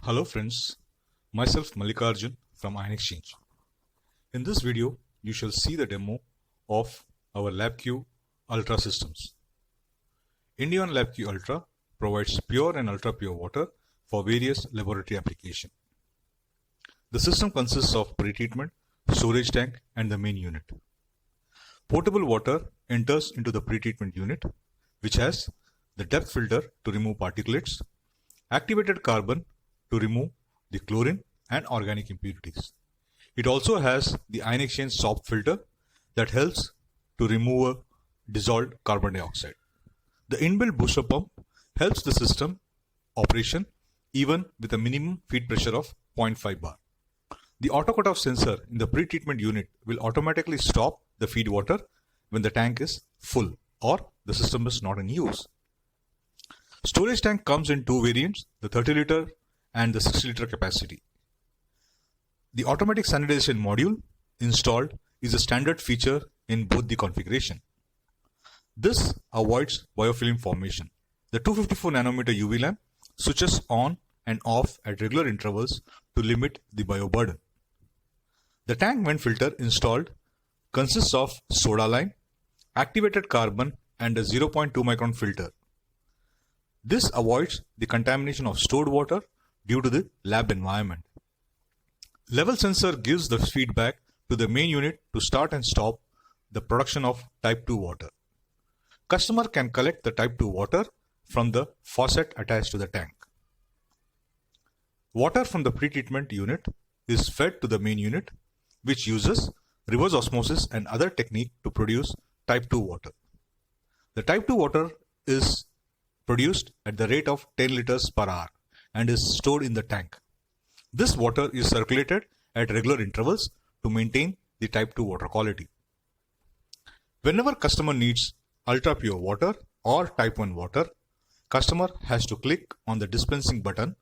Hello friends, myself Mallikarjun from Ion Exchange. In this video, you shall see the demo of our LabQ Ultra systems. Indion LabQ Ultra provides pure and ultra pure water for various laboratory applications. The system consists of pretreatment, storage tank and the main unit. Potable water enters into the pretreatment unit, which has the depth filter to remove particulates, activated carbon to remove the chlorine and organic impurities. It also has the Ion Exchange soft filter that helps to remove dissolved carbon dioxide. The inbuilt booster pump helps the system operation even with a minimum feed pressure of 0.5 bar. The auto cutoff sensor in the pretreatment unit will automatically stop the feed water when the tank is full or the system is not in use. Storage tank comes in two variants, the 30 liter and the 60 liter capacity. The automatic sanitization module installed is a standard feature in both the configuration. This avoids biofilm formation. The 254 nanometer UV lamp switches on and off at regular intervals to limit the bioburden. The tank vent filter installed consists of soda line, activated carbon and a 0.2 micron filter. This avoids the contamination of stored water due to the lab environment. Level sensor gives the feedback to the main unit to start and stop the production of type 2 water. Customer can collect the type 2 water from the faucet attached to the tank. Water from the pretreatment unit is fed to the main unit, which uses reverse osmosis and other technique to produce type 2 water. The type 2 water is produced at the rate of 10 liters per hour and is stored in the tank. This water is circulated at regular intervals to maintain the type 2 water quality. Whenever customer needs ultra pure water or type 1 water, customer has to click on the dispensing button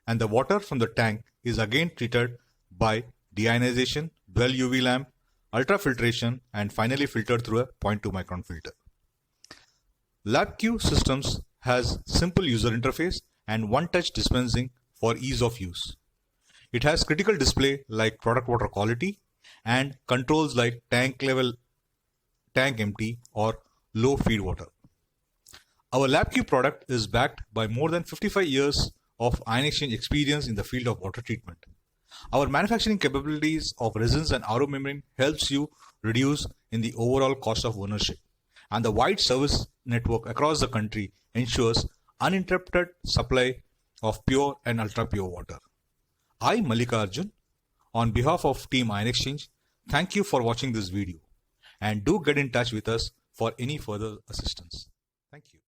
and the water from the tank is again treated by deionization, dual UV lamp, ultrafiltration and finally filtered through a 0.2 micron filter. LabQ systems has simple user interface and one-touch dispensing for ease of use. It has critical display like product water quality and controls like tank level, tank empty or low feed water. Our LabQ product is backed by more than 55 years of Ion Exchange experience in the field of water treatment. Our manufacturing capabilities of resins and RO membrane helps you reduce in the overall cost of ownership. And the wide service network across the country ensures uninterrupted supply of pure and ultra pure water. I, Mallikarjun, on behalf of Team Ion Exchange, thank you for watching this video and do get in touch with us for any further assistance.